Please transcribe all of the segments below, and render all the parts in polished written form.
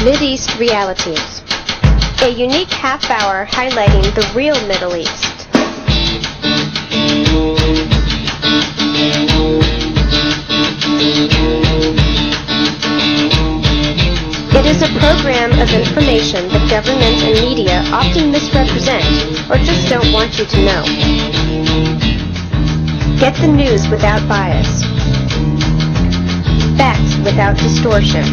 Mideast Realities, a unique half-hour highlighting the real Middle East. It is a program of information that government and media often misrepresent or just don't want you to know. Get the news without bias. Facts without distortion.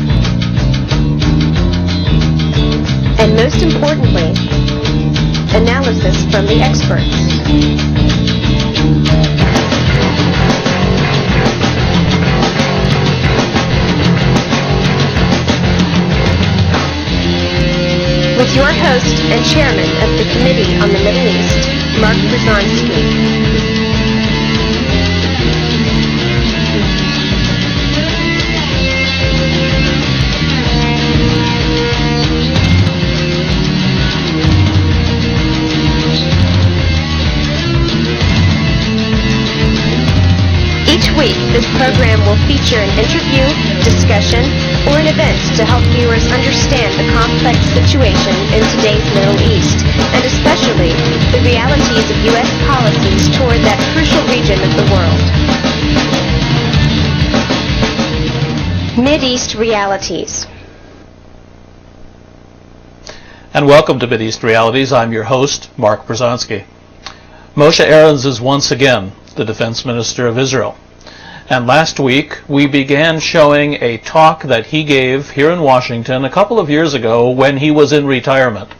And most importantly, analysis from the experts. With your host and chairman of the Committee on the Middle East, Mertv Sd. Each week, this program will feature an interview, discussion, or an event to help viewers understand the complex situation in today's Middle East, and especially the realities of U.S. policies toward that crucial region of the world. Mideast Realities. And welcome to Mideast Realities. I'm your host, Mark Brzezinski. Moshe Aarons is once again the Defense Minister of Israel. And last week, we began showing a talk that he gave here in Washington a couple of years ago when he was in retirement,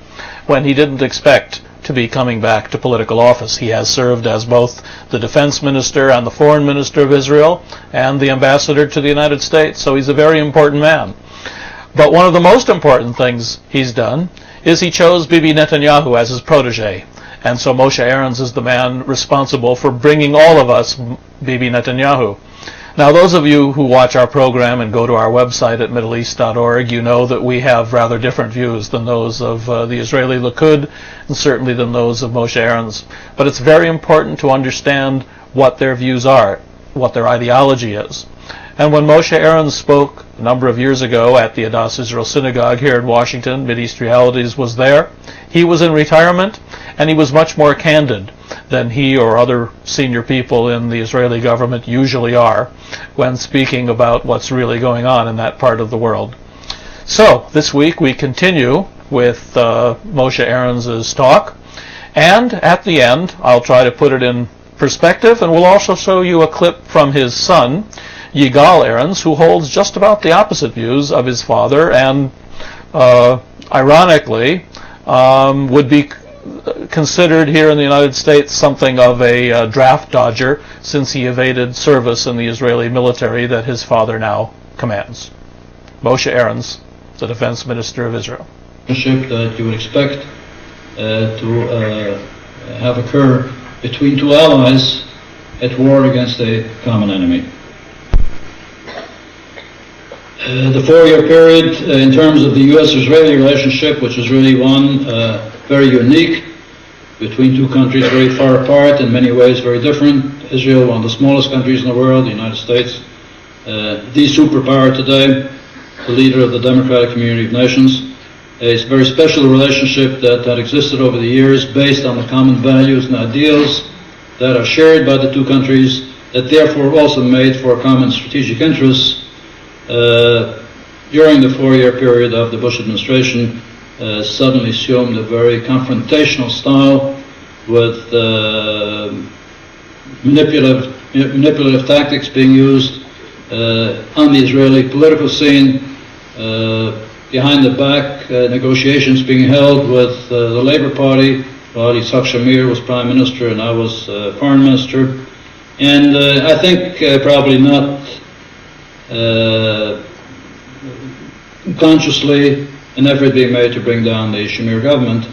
when he didn't expect to be coming back to political office. He has served as both the Defense Minister and the Foreign Minister of Israel and the Ambassador to the United States, so he's a very important man. But one of the most important things he's done is he chose Bibi Netanyahu as his protege. And so Moshe Aarons is the man responsible for bringing all of us Bibi Netanyahu. Now, those of you who watch our program and go to our website at middleeast.org, you know that we have rather different views than those of the Israeli Likud, and certainly than those of Moshe Aarons. But it's very important to understand what their views are, what their ideology is. And when Moshe Aarons spoke a number of years ago at the Adass Israel Synagogue here in Washington, Mideast Realities was there. He was in retirement, and he was much more candid than he or other senior people in the Israeli government usually are when speaking about what's really going on in that part of the world. So, this week we continue with Moshe Aarons' talk, and at the end I'll try to put it in perspective, and we'll also show you a clip from his son, Yigal Aarons, who holds just about the opposite views of his father, and ironically would be considered here in the United States something of a draft dodger, since he evaded service in the Israeli military that his father now commands. Moshe Aarons, the Defense Minister of Israel. That you would expect to have occur between two allies at war against a common enemy. The 4-year period in terms of the U.S.-Israeli relationship, which is really one very unique between two countries very far apart, in many ways very different. Israel, one of the smallest countries in the world, the United States, the superpower today, the leader of the Democratic Community of Nations. A very special relationship that existed over the years based on the common values and ideals that are shared by the two countries, that therefore also made for common strategic interests. During the 4-year period of the Bush administration, suddenly assumed a very confrontational style with manipulative tactics being used on the Israeli political scene, behind the back, negotiations being held with the Labour Party while Yitzhak Shamir was Prime Minister and I was Foreign Minister. And I think probably not consciously an effort being made to bring down the Shamir government,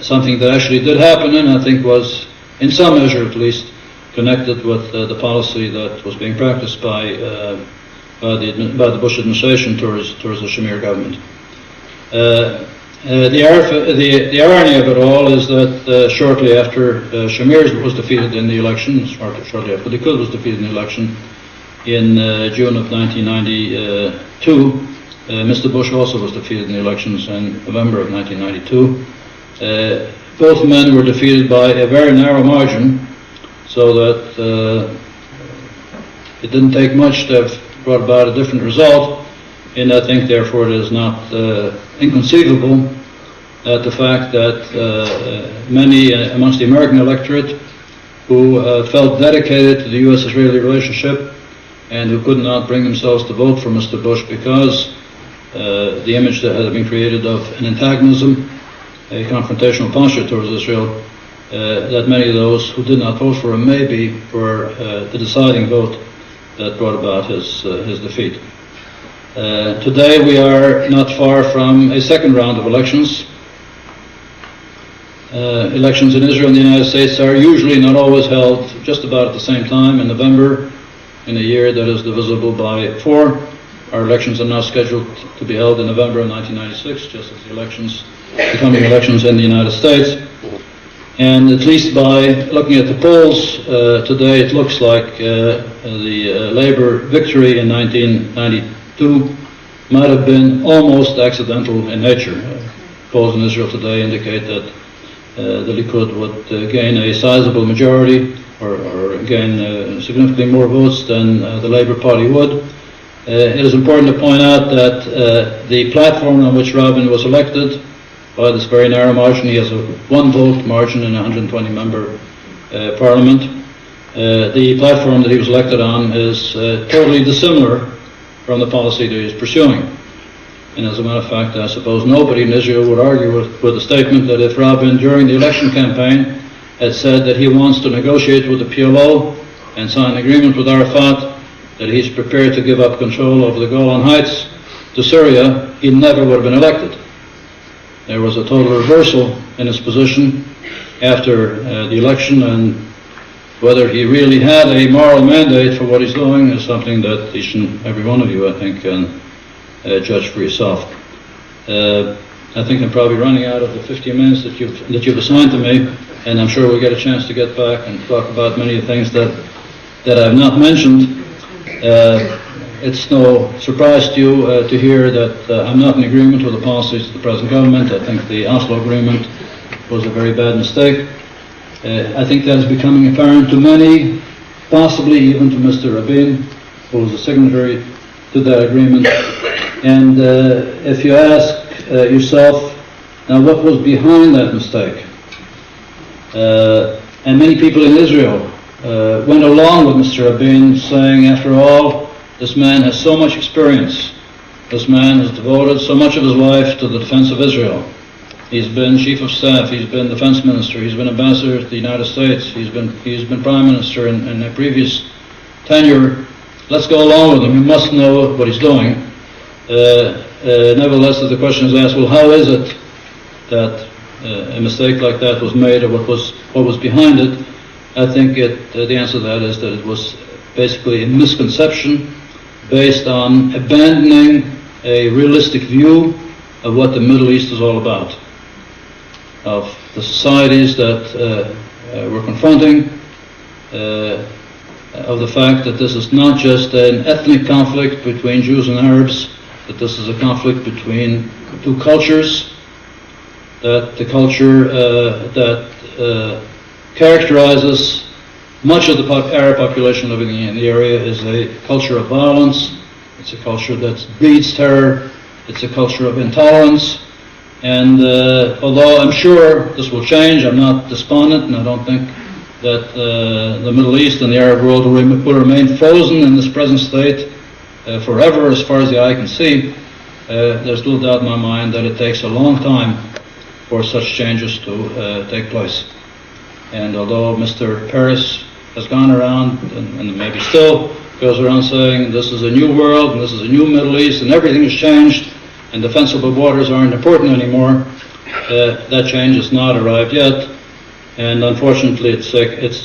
something that actually did happen and I think was, in some measure at least, connected with the policy that was being practiced by the Bush administration towards the Shamir government. The irony of it all is that shortly after Shamir was defeated in the election, shortly after Likud was defeated in the election in June of 1992, Mr. Bush also was defeated in the elections in November of 1992. Both men were defeated by a very narrow margin, so that it didn't take much to have brought about a different result. And I think, therefore, it is not inconceivable that the fact that many amongst the American electorate who felt dedicated to the U.S.-Israeli relationship and who could not bring themselves to vote for Mr. Bush because the image that had been created of an antagonism, a confrontational posture towards Israel, that many of those who did not vote for him may be for the deciding vote that brought about his defeat. Today we are not far from a second round of elections. Elections in Israel and the United States are usually, not always, held just about at the same time in November, in a year that is divisible by 4. Our elections are now scheduled to be held in November of 1996, just as the coming elections in the United States. And at least by looking at the polls today, it looks like the Labour victory in 1992 might have been almost accidental in nature. Polls in Israel today indicate that the Likud would gain a sizable majority or gain significantly more votes than the Labour Party would. It is important to point out that the platform on which Rabin was elected, by this very narrow margin, he has a 1-vote margin in a 120-member parliament. The platform that he was elected on is totally dissimilar from the policy that he's pursuing. And as a matter of fact, I suppose nobody in Israel would argue with the statement that if Rabin, during the election campaign, had said that he wants to negotiate with the PLO and sign an agreement with Arafat, that he's prepared to give up control over the Golan Heights to Syria, he never would have been elected. There was a total reversal in his position after the election, and whether he really had a moral mandate for what he's doing is something that each and every one of you, I think, can judge for yourself. I think I'm probably running out of the 15 minutes that you've assigned to me, and I'm sure we'll get a chance to get back and talk about many of the things that I've not mentioned. It's no surprise to you to hear that I'm not in agreement with the policies of the present government. I think the Oslo Agreement was a very bad mistake. I think that is becoming apparent to many, possibly even to Mr. Rabin, who was a signatory to that agreement. And if you ask yourself, now what was behind that mistake? And many people in Israel went along with Mr. Rabin, saying, after all, this man has so much experience. This man has devoted so much of his life to the defense of Israel. He's been chief of staff, he's been defense minister, he's been ambassador to the United States, he's been prime minister in a previous tenure. Let's go along with him. He must know what he's doing. Nevertheless, the question is asked, well, how is it that a mistake like that was made, or what was behind it? I think the answer to that is that it was basically a misconception based on abandoning a realistic view of what the Middle East is all about, of the societies that we're confronting, of the fact that this is not just an ethnic conflict between Jews and Arabs, that this is a conflict between two cultures, that the culture that characterizes much of the Arab population living in the area is a culture of violence. It's a culture that breeds terror. It's a culture of intolerance. And although I'm sure this will change, I'm not despondent, and I don't think that the Middle East and the Arab world will remain frozen in this present state forever, as far as the eye can see. There's little doubt in my mind that it takes a long time for such changes to take place. And although Mr. Peres has gone around, and maybe still goes around saying this is a new world, and this is a new Middle East, and everything has changed, and defensible borders aren't important anymore, that change has not arrived yet. And unfortunately, it's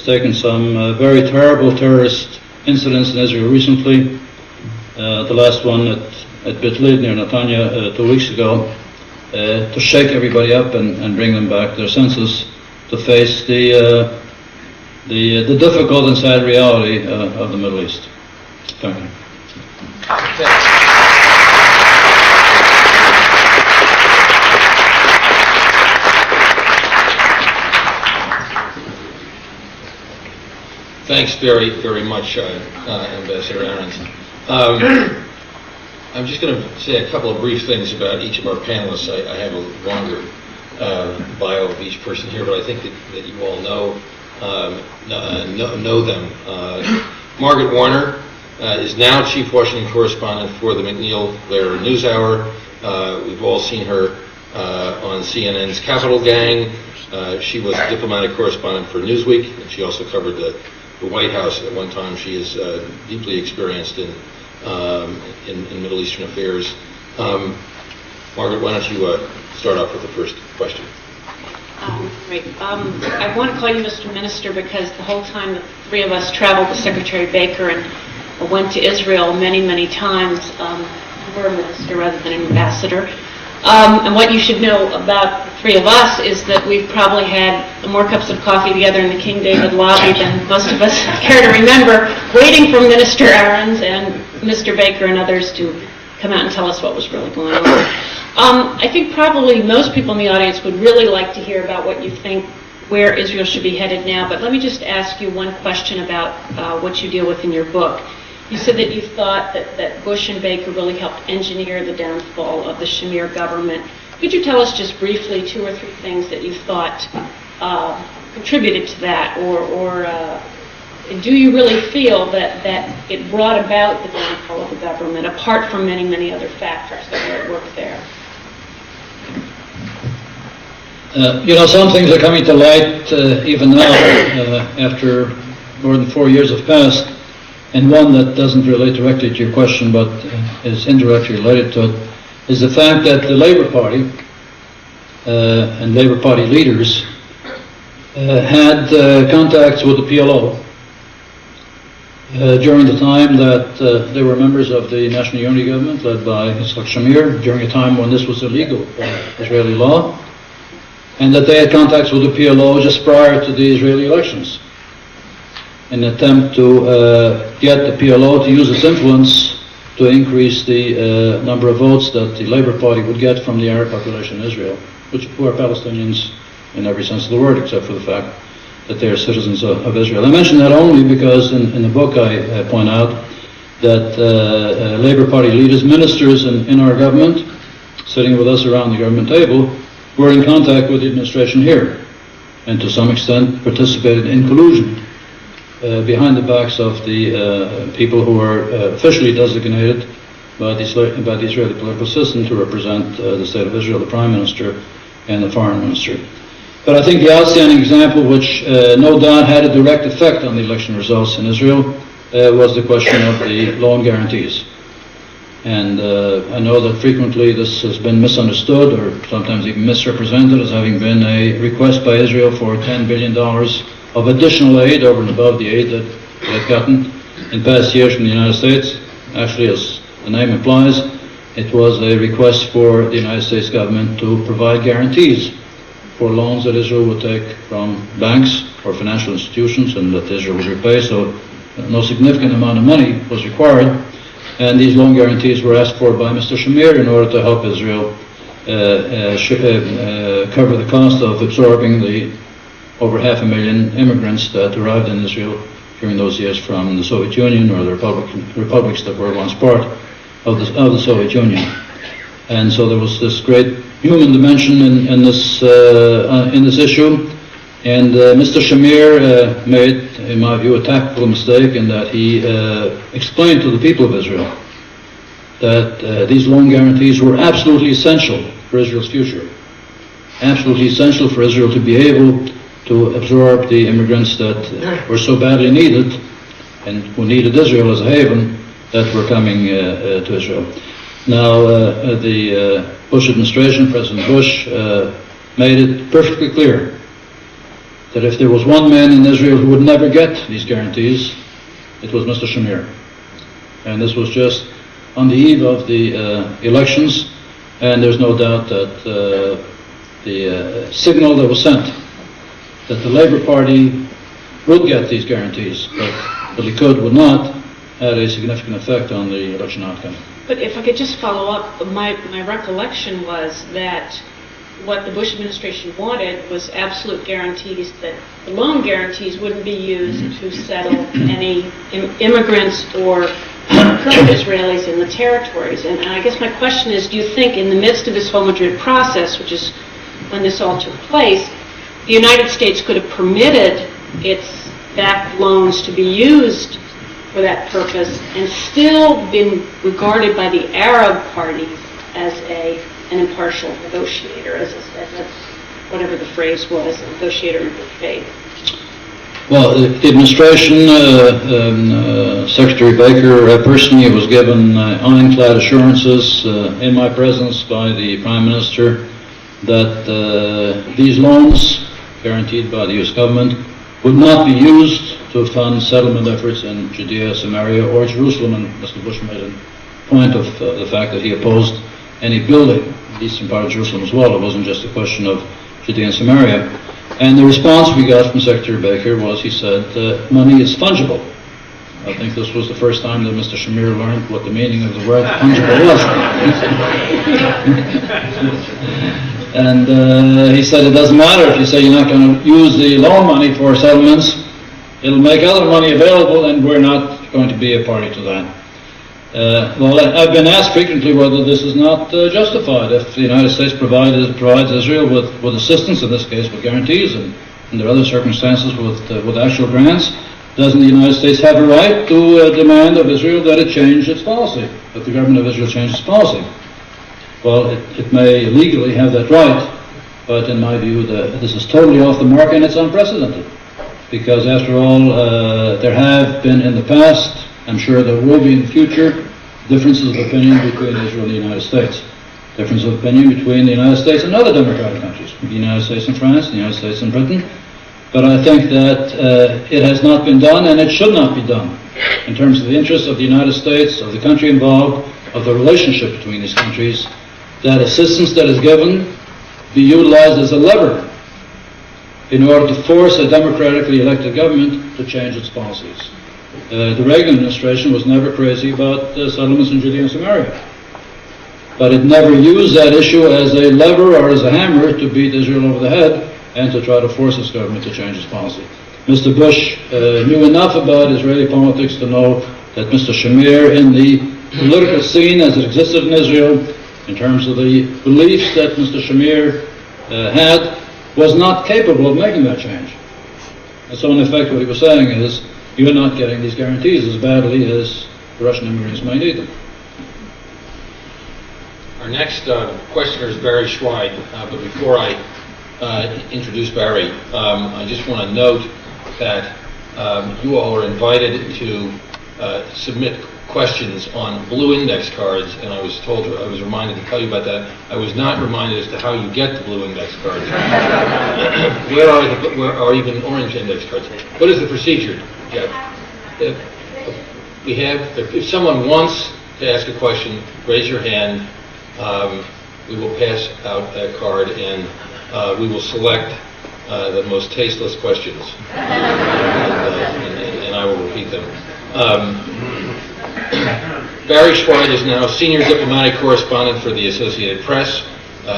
taken some very terrible terrorist incidents in Israel recently. The last one at Beit Lid near Netanya 2 weeks ago, to shake everybody up and bring them back to their senses, to face the difficult and sad reality of the Middle East. Thank you. Thanks very, very much, Ambassador Ahrens. I'm just going to say a couple of brief things about each of our panelists. I have a longer bio of each person here, but I think that you all know them. Margaret Warner is now Chief Washington Correspondent for the McNeil Lehrer NewsHour. We've all seen her on CNN's Capitol Gang. She was a diplomatic correspondent for Newsweek, and she also covered the White House at one time. She is deeply experienced in Middle Eastern affairs. Margaret, why don't you start off with the first question? Great. I want to call you Mr. Minister because the whole time the three of us traveled with Secretary Baker and went to Israel many, many times, you were a minister rather than an ambassador. And what you should know about the three of us is that we've probably had more cups of coffee together in the King David lobby than most of us care to remember, waiting for Minister Ahrens and Mr. Baker and others to come out and tell us what was really going on. I think probably most people in the audience would really like to hear about what you think where Israel should be headed now, but let me just ask you one question about what you deal with in your book. You said that you thought that Bush and Baker really helped engineer the downfall of the Shamir government. Could you tell us just briefly 2 or 3 things that you thought contributed to that, or do you really feel that it brought about the downfall of the government, apart from many, many other factors that were at work there? Some things are coming to light even now, after more than 4 years have passed, and one that doesn't relate directly to your question but is indirectly related to it, is the fact that the Labour Party and Labour Party leaders had contacts with the PLO during the time that they were members of the National Unity Government led by Yitzhak Shamir, during a time when this was illegal by Israeli law, and that they had contacts with the PLO just prior to the Israeli elections in an attempt to get the PLO to use its influence to increase the number of votes that the Labour Party would get from the Arab population in Israel, who are Palestinians in every sense of the word, except for the fact that they are citizens of Israel. I mention that only because in the book I point out that Labour Party leaders, ministers in our government, sitting with us around the government table, were in contact with the administration here, and to some extent participated in collusion behind the backs of the people who are officially designated by the Israeli political system to represent the State of Israel, the Prime Minister and the Foreign Minister. But I think the outstanding example, which no doubt had a direct effect on the election results in Israel, was the question of the loan guarantees. And I know that frequently this has been misunderstood or sometimes even misrepresented as having been a request by Israel for $10 billion of additional aid over and above the aid that they had gotten in past years from the United States. Actually, as the name implies, it was a request for the United States government to provide guarantees for loans that Israel would take from banks or financial institutions and that Israel would repay. So no significant amount of money was required. And these loan guarantees were asked for by Mr. Shamir in order to help Israel cover the cost of absorbing the over 500,000 immigrants that arrived in Israel during those years from the Soviet Union or the republics that were once part of the Soviet Union. And so there was this great human dimension in this issue. And Mr. Shamir made, in my view, a tactical mistake in that he explained to the people of Israel that these loan guarantees were absolutely essential for Israel's future. Absolutely essential for Israel to be able to absorb the immigrants that were so badly needed and who needed Israel as a haven that were coming to Israel. Now, the Bush administration, President Bush, made it perfectly clear that if there was one man in Israel who would never get these guarantees, it was Mr. Shamir. And this was just on the eve of the elections, and there's no doubt that the signal that was sent that the Labour Party would get these guarantees, but the Likud would not, had a significant effect on the election outcome. But if I could just follow up, my recollection was that what the Bush administration wanted was absolute guarantees that the loan guarantees wouldn't be used to settle any immigrants or current Israelis in the territories. And I guess my question is, do you think in the midst of this whole Madrid process, which is when this all took place, the United States could have permitted its backed loans to be used for that purpose and still been regarded by the Arab parties as an impartial negotiator, as a, whatever the phrase was, a negotiator in good faith? Well, the administration, Secretary Baker personally was given ironclad assurances in my presence by the Prime Minister that these loans, guaranteed by the U.S. government, would not be used to fund settlement efforts in Judea, Samaria, or Jerusalem. And Mr. Bush made a point of the fact that he opposed any building in the eastern part of Jerusalem as well. It wasn't just a question of Judea and Samaria. And the response we got from Secretary Baker was, he said, money is fungible. I think this was the first time that Mr. Shamir learned what the meaning of the word fungible was. And he said it doesn't matter if you say you're not going to use the loan money for settlements. It'll make other money available, and we're not going to be a party to that. Well, I've been asked frequently whether this is not justified. If the United States provides Israel with assistance, in this case with guarantees, and under other circumstances with actual grants, doesn't the United States have a right to demand of Israel that it change its policy, that the government of Israel change its policy? Well, it may legally have that right, but in my view, this is totally off the mark and it's unprecedented. Because after all, there have been in the past, I'm sure there will be in the future, differences of opinion between Israel and the United States. Difference of opinion between the United States and other democratic countries, the United States and France, the United States and Britain. But I think that it has not been done, and it should not be done, in terms of the interests of the United States, of the country involved, of the relationship between these countries, that assistance that is given be utilized as a lever in order to force a democratically elected government to change its policies. The Reagan administration was never crazy about settlements in Judea and Samaria. But it never used that issue as a lever or as a hammer to beat Israel over the head and to try to force its government to change its policy. Mr. Bush knew enough about Israeli politics to know that Mr. Shamir, in the political scene as it existed in Israel, in terms of the beliefs that Mr. Shamir had, was not capable of making that change. And so in effect what he was saying is, you're not getting these guarantees as badly as the Russian immigrants may need them. Our next questioner is Barry Schweid, but before I introduce Barry, I just want to note that you all are invited to submit questions on blue index cards, and I was reminded to tell you about that. I was not reminded as to how you get the blue index cards. Where are even orange index cards? What is the procedure, Jeff? If someone wants to ask a question, raise your hand. We will pass out that card, and we will select the most tasteless questions, and I will repeat them. Barry Schweid is now Senior Diplomatic Correspondent for the Associated Press.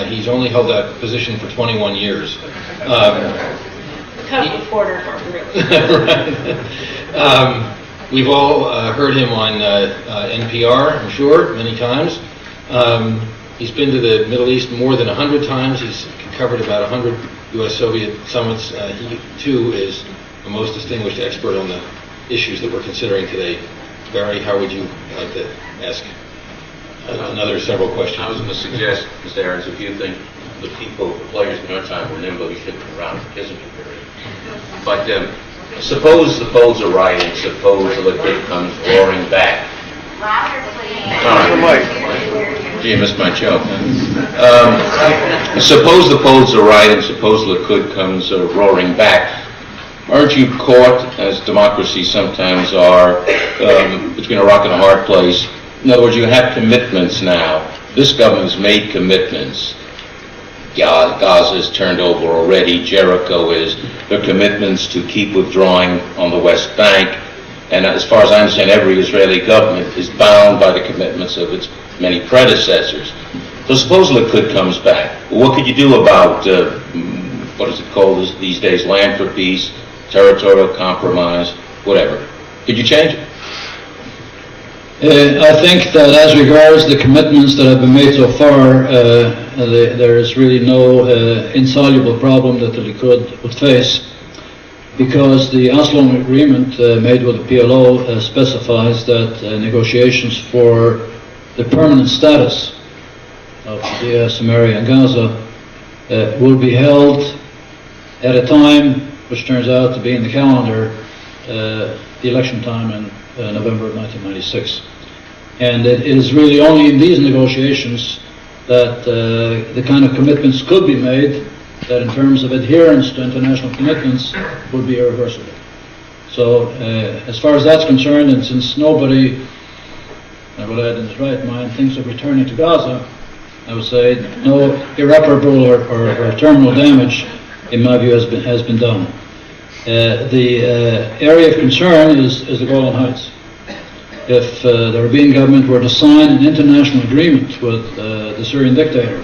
He's only held that position for 21 years. Cub reporter, really. Right. We've all heard him on NPR, I'm sure, many times. He's been to the Middle East more than 100 times. He's covered about 100 U.S.-Soviet summits. He, too, is the most distinguished expert on the issues that we're considering today. Barry, how would you like to ask another several questions? I was going to suggest, Mr. Ahrens, if you think the players in your time were nimble, you should have been around for Kissinger period. But suppose the polls are right and suppose the liquid comes roaring back. Louder, please. All right. Gee, I missed my joke. Suppose the polls are right and suppose Likud comes roaring back. Aren't you caught, as democracies sometimes are, between a rock and a hard place? In other words, you have commitments now. This government's made commitments. Gaza is turned over already. Jericho is. There are commitments to keep withdrawing on the West Bank. And as far as I understand, every Israeli government is bound by the commitments of its many predecessors. So suppose Likud comes back. What could you do about, what is it called these days, land for peace, territorial compromise, whatever? Could you change it? I think that as regards the commitments that have been made so far, there is really no insoluble problem that the Likud would face, because the Oslo agreement made with the PLO specifies that negotiations for the permanent status of Judea, Samaria, and Gaza will be held at a time which turns out to be in the calendar, the election time in November of 1996. And it is really only in these negotiations that the kind of commitments could be made that in terms of adherence to international commitments would be irreversible. So as far as that's concerned, and since nobody, I would add in his right mind, thinks of returning to Gaza, I would say no irreparable or terminal damage, in my view, has been done. The area of concern is the Golan Heights. If the Rabin government were to sign an international agreement with the Syrian dictator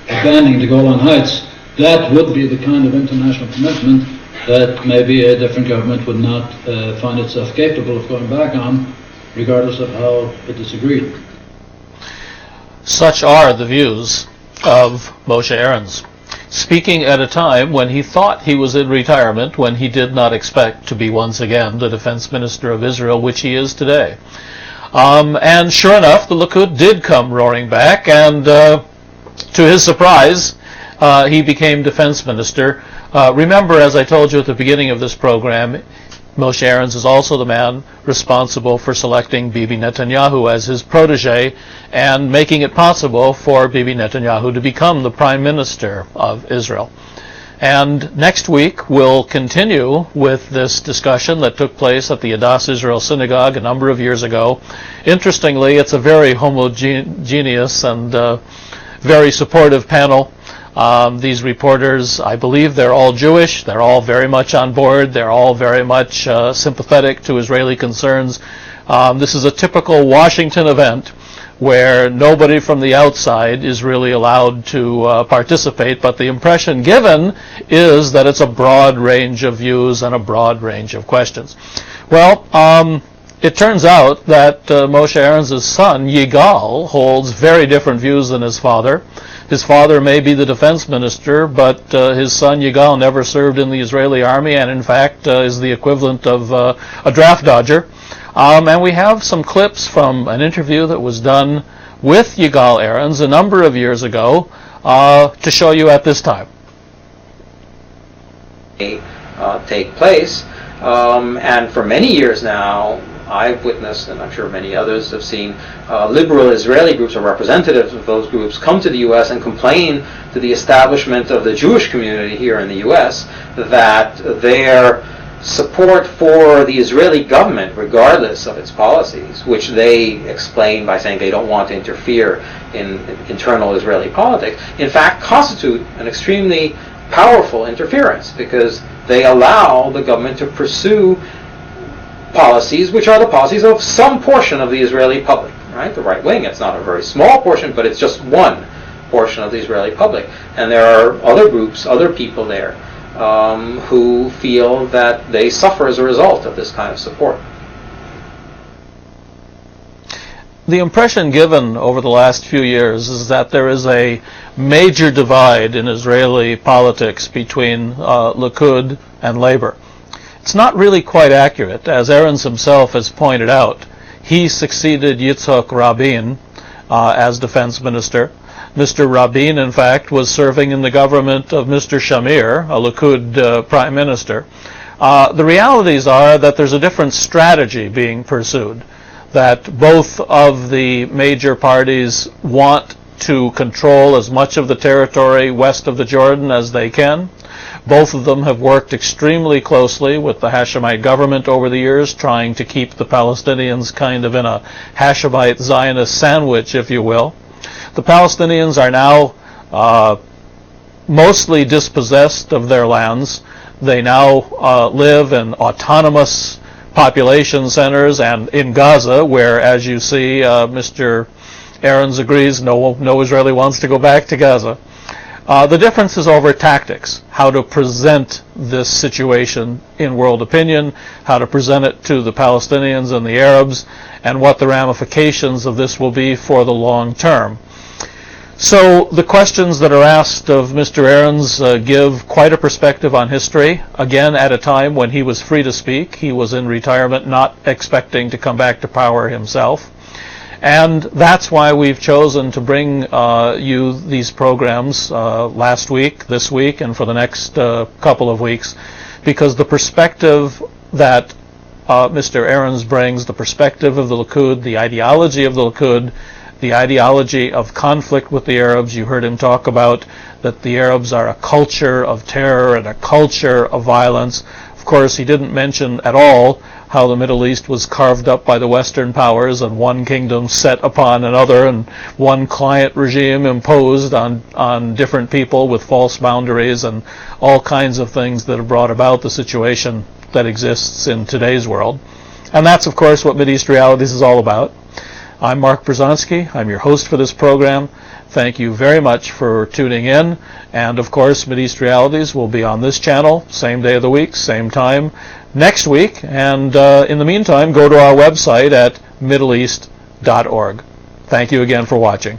abandoning the Golan Heights, that would be the kind of international commitment that maybe a different government would not find itself capable of going back on, regardless of how it disagreed. Such are the views of Moshe Ahrens, speaking at a time when he thought he was in retirement, when he did not expect to be once again the defense minister of Israel, which he is today. And sure enough, the Likud did come roaring back, and to his surprise, he became defense minister. Remember, as I told you at the beginning of this program, Moshe Ahrens is also the man responsible for selecting Bibi Netanyahu as his protege and making it possible for Bibi Netanyahu to become the prime minister of Israel. And next week we'll continue with this discussion that took place at the Adass Israel Synagogue a number of years ago. Interestingly, it's a very homogeneous and very supportive panel. These reporters, I believe they're all Jewish, they're all very much on board, they're all very much sympathetic to Israeli concerns. This is a typical Washington event where nobody from the outside is really allowed to participate, but the impression given is that it's a broad range of views and a broad range of questions. Well, it turns out that Moshe Ahrens' son, Yigal, holds very different views than his father. His father may be the defense minister, but his son Yigal never served in the Israeli army and in fact is the equivalent of a draft dodger. And we have some clips from an interview that was done with Yigal Ahrens a number of years ago to show you at this time. Take place, and for many years now, I've witnessed, and I'm sure many others have seen, liberal Israeli groups or representatives of those groups come to the U.S. and complain to the establishment of the Jewish community here in the U.S. that their support for the Israeli government, regardless of its policies, which they explain by saying they don't want to interfere in internal Israeli politics, in fact constitute an extremely powerful interference because they allow the government to pursue policies which are the policies of some portion of the Israeli public, right? The right wing, it's not a very small portion, but it's just one portion of the Israeli public. And there are other groups, other people there who feel that they suffer as a result of this kind of support. The impression given over the last few years is that there is a major divide in Israeli politics between Likud and Labor. It's not really quite accurate. As Ahrens himself has pointed out, he succeeded Yitzhak Rabin as defense minister. Mr. Rabin, in fact, was serving in the government of Mr. Shamir, a Likud prime minister. The realities are that there's a different strategy being pursued, that both of the major parties want to control as much of the territory west of the Jordan as they can. Both of them have worked extremely closely with the Hashemite government over the years, trying to keep the Palestinians kind of in a Hashemite Zionist sandwich, if you will. The Palestinians are now mostly dispossessed of their lands. They now live in autonomous population centers and in Gaza, where, as you see, Mr. Aarons agrees, no Israeli wants to go back to Gaza. The difference is over tactics, how to present this situation in world opinion, how to present it to the Palestinians and the Arabs, and what the ramifications of this will be for the long term. So the questions that are asked of Mr. Aarons give quite a perspective on history, again at a time when he was free to speak. He was in retirement, not expecting to come back to power himself. And that's why we've chosen to bring you these programs last week, this week, and for the next couple of weeks, because the perspective that Mr. Aarons brings, the perspective of the Likud, the ideology of the Likud, the ideology of conflict with the Arabs. You heard him talk about that the Arabs are a culture of terror and a culture of violence. Of course, he didn't mention at all how the Middle East was carved up by the Western powers and one kingdom set upon another and one client regime imposed on different people with false boundaries and all kinds of things that have brought about the situation that exists in today's world. And that's, of course, what Mideast Realities is all about. I'm Mark Brzezinski. I'm your host for this program. Thank you very much for tuning in. And, of course, Mideast Realities will be on this channel, same day of the week, same time, next week. And in the meantime, go to our website at middleeast.org. Thank you again for watching.